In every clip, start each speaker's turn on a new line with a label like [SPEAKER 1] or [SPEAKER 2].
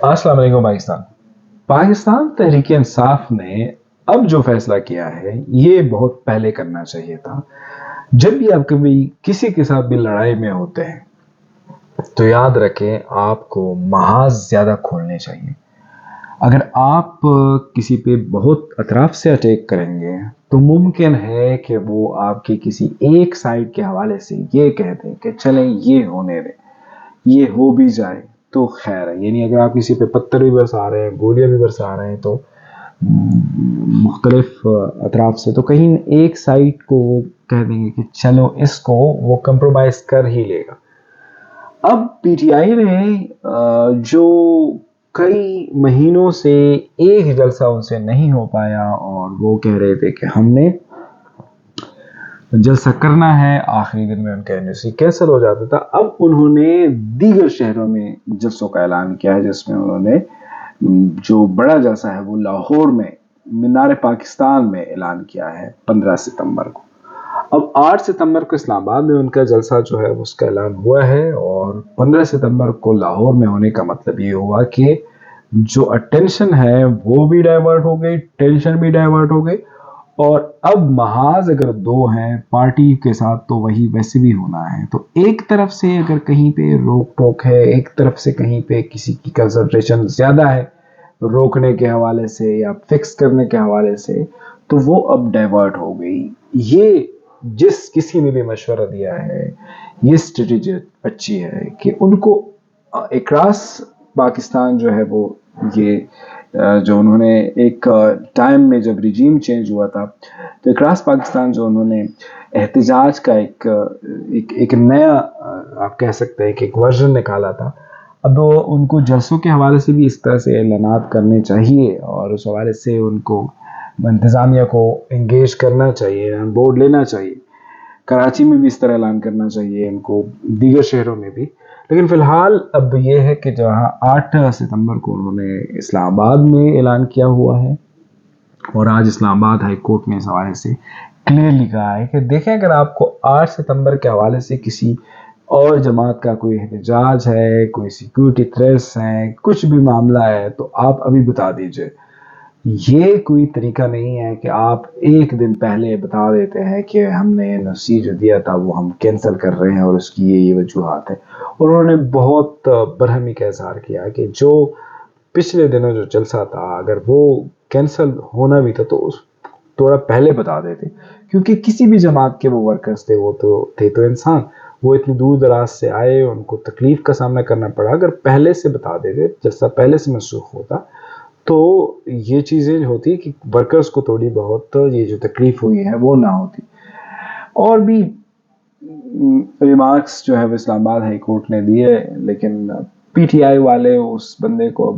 [SPEAKER 1] السلام علیکم پاکستان. پاکستان تحریک انصاف نے اب جو فیصلہ کیا ہے یہ بہت پہلے کرنا چاہیے تھا. جب بھی آپ کبھی کسی کے ساتھ بھی لڑائی میں ہوتے ہیں تو یاد رکھیں آپ کو محاذ زیادہ کھولنے چاہیے. اگر آپ کسی پہ بہت اطراف سے اٹیک کریں گے تو ممکن ہے کہ وہ آپ کے کسی ایک سائڈ کے حوالے سے یہ کہہ دیں کہ چلیں یہ ہونے دیں، یہ ہو بھی جائے تو خیر ہے. یعنی اگر آپ کسی پہ پتھر بھی برسا رہے ہیں، گولیاں بھی برسا رہے ہیں تو مختلف اطراف سے، تو کہیں ایک سائڈ کو وہ کہہ دیں گے کہ چلو اس کو وہ کمپرومائز کر ہی لے گا. اب پی ٹی آئی نے جو کئی مہینوں سے ایک جلسہ ان سے نہیں ہو پایا اور وہ کہہ رہے تھے کہ ہم نے جلسہ کرنا ہے، آخری دن میں ان کا یونیورسٹی کینسل ہو جاتا تھا. اب انہوں نے دیگر شہروں میں جلسوں کا اعلان کیا ہے، جس میں انہوں نے جو بڑا جلسہ ہے وہ لاہور میں مینار پاکستان میں اعلان کیا ہے 15 ستمبر کو. اب 8 ستمبر کو اسلام آباد میں ان کا جلسہ جو ہے اس کا اعلان ہوا ہے، اور 15 ستمبر کو لاہور میں ہونے کا مطلب یہ ہوا کہ جو اٹینشن ہے وہ بھی ڈائیورٹ ہو گئی، ٹینشن بھی ڈائیورٹ ہو گئی. اور اب محاذ اگر دو ہیں پارٹی کے ساتھ تو وہی ویسے بھی ہونا ہے. تو ایک طرف سے اگر کہیں پہ روک ٹوک ہے، ایک طرف سے کہیں پہ کسی کی کنسنٹریشن زیادہ ہے روکنے کے حوالے سے یا فکس کرنے کے حوالے سے، تو وہ اب ڈائیورٹ ہو گئی. یہ جس کسی نے بھی مشورہ دیا ہے یہ اسٹریٹجی اچھی ہے کہ ان کو اکراس پاکستان جو ہے وہ یہ جو انہوں نے ایک ٹائم میں جب ریجیم چینج ہوا تھا تو اکراس پاکستان جو انہوں نے احتجاج کا ایک نیا آپ کہہ سکتے ہیں کہ ایک ورژن نکالا تھا. اب ان کو جلسوں کے حوالے سے بھی اس طرح سے اعلانات کرنے چاہیے اور اس حوالے سے ان کو انتظامیہ کو انگیج کرنا چاہیے، آن بورڈ لینا چاہیے. کراچی میں بھی اس طرح اعلان کرنا چاہیے ان کو، دیگر شہروں میں بھی. لیکن فی الحال اب یہ ہے کہ جہاں 8 ستمبر کو انہوں نے اسلام آباد میں اعلان کیا ہوا ہے، اور آج اسلام آباد ہائی کورٹ نے اس حوالے سے کلیئرلی کہا ہے کہ دیکھیں اگر آپ کو 8 ستمبر کے حوالے سے کسی اور جماعت کا کوئی احتجاج ہے، کوئی سیکیورٹی تھریٹس ہیں، کچھ بھی معاملہ ہے تو آپ ابھی بتا دیجئے. یہ کوئی طریقہ نہیں ہے کہ آپ ایک دن پہلے بتا دیتے ہیں کہ ہم نے نوٹس جو دیا تھا وہ ہم کینسل کر رہے ہیں اور اس کی یہ وجوہات ہے. اور انہوں نے بہت برہمی کا اظہار کیا کہ جو پچھلے دنوں جو جلسہ تھا اگر وہ کینسل ہونا بھی تھا تو تھوڑا پہلے بتا دیتے، کیونکہ کسی بھی جماعت کے وہ ورکرز تھے، وہ تو تھے تو انسان، وہ اتنی دور دراز سے آئے، ان کو تکلیف کا سامنا کرنا پڑا. اگر پہلے سے بتا دیتے، جلسہ پہلے سے منسوخ ہوتا تو یہ چیزیں ہوتی کہ ورکرز کو تھوڑی بہت یہ جو تکلیف ہوئی ہے وہ نہ ہوتی. اور بھی ریمارکس جو ہے وہ اسلام آباد ہائی کورٹ نے دیے، لیکن پی ٹی آئی والے اس بندے کو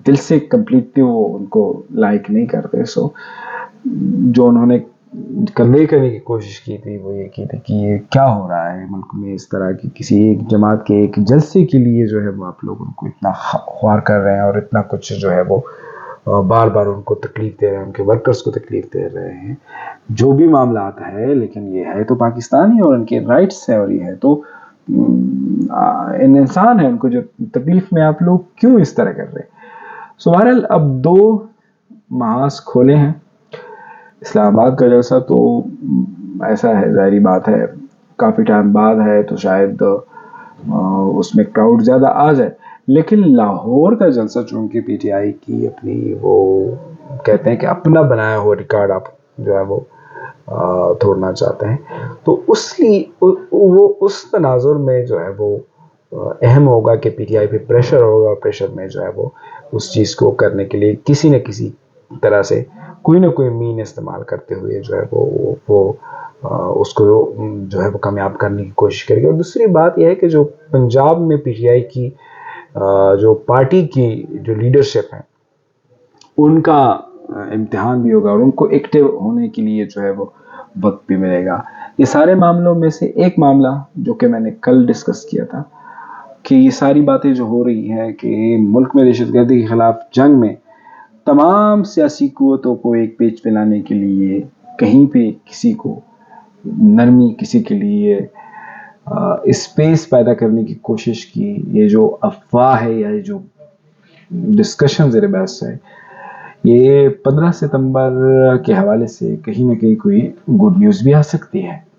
[SPEAKER 1] دل سے کمپلیٹلی وہ ان کو لائک نہیں کرتے. سو جو انہوں نے کنوے کرنے کی کوشش کی تھی وہ یہ کی تھی کہ یہ کیا ہو رہا ہے ملک میں، اس طرح کی کسی ایک جماعت کے ایک جلسے کے لیے جو ہے وہ آپ لوگ ان کو اتنا خوار کر رہے ہیں اور اتنا کچھ جو ہے وہ بار بار ان کو تکلیف دے رہے ہیں، ان کے ورکرز کو تکلیف دے رہے ہیں. جو بھی معاملات ہے لیکن یہ ہے تو پاکستانی اور ان کے رائٹس ہیں، اور یہ ہے تو ان انسان ہے، ان کو جو تکلیف میں آپ لوگ کیوں اس طرح کر رہے ہیں. سو بہرحال اب 2 محاذ کھولے ہیں. اسلام آباد کا جلسہ تو ایسا ہے، ظاہری بات ہے کافی ٹائم بعد ہے تو شاید اس میں کراؤڈ زیادہ آ جائے. لیکن لاہور کا جلسہ چونکہ پی ٹی آئی کی اپنی وہ کہتے ہیں کہ اپنا بنایا ہوا ریکارڈ آپ جو ہے وہ توڑنا چاہتے ہیں، تو وہ اس تناظر میں جو ہے وہ اہم ہوگا کہ پی ٹی آئی پہ پریشر ہوگا، اور پریشر میں جو ہے وہ اس چیز کو کرنے کے لیے کسی نہ کسی طرح سے کوئی نہ کوئی مین استعمال کرتے ہوئے جو ہے وہ اس کو جو ہے وہ کامیاب کرنے کی کوشش کرے گی. اور دوسری بات یہ ہے کہ جو پنجاب میں پی ٹی آئی کی جو پارٹی کی جو لیڈرشپ ہے ان کا امتحان بھی ہوگا، اور ان کو ایکٹیو ہونے کے لیے جو ہے وہ وقت بھی ملے گا. یہ سارے معاملوں میں سے ایک معاملہ جو کہ میں نے کل ڈسکس کیا تھا کہ یہ ساری باتیں جو ہو رہی ہیں کہ ملک میں دہشت گردی کے خلاف جنگ میں تمام سیاسی قوتوں کو ایک پیج پہ لانے کے لیے کہیں پہ کسی کو نرمی، کسی کے لیے اسپیس پیدا کرنے کی کوشش کی، یہ جو افواہ ہے یا یہ جو ڈسکشن زیر بحث ہے، یہ 15 ستمبر کے حوالے سے کہیں نہ کہیں کوئی گڈ نیوز بھی آ سکتی ہے۔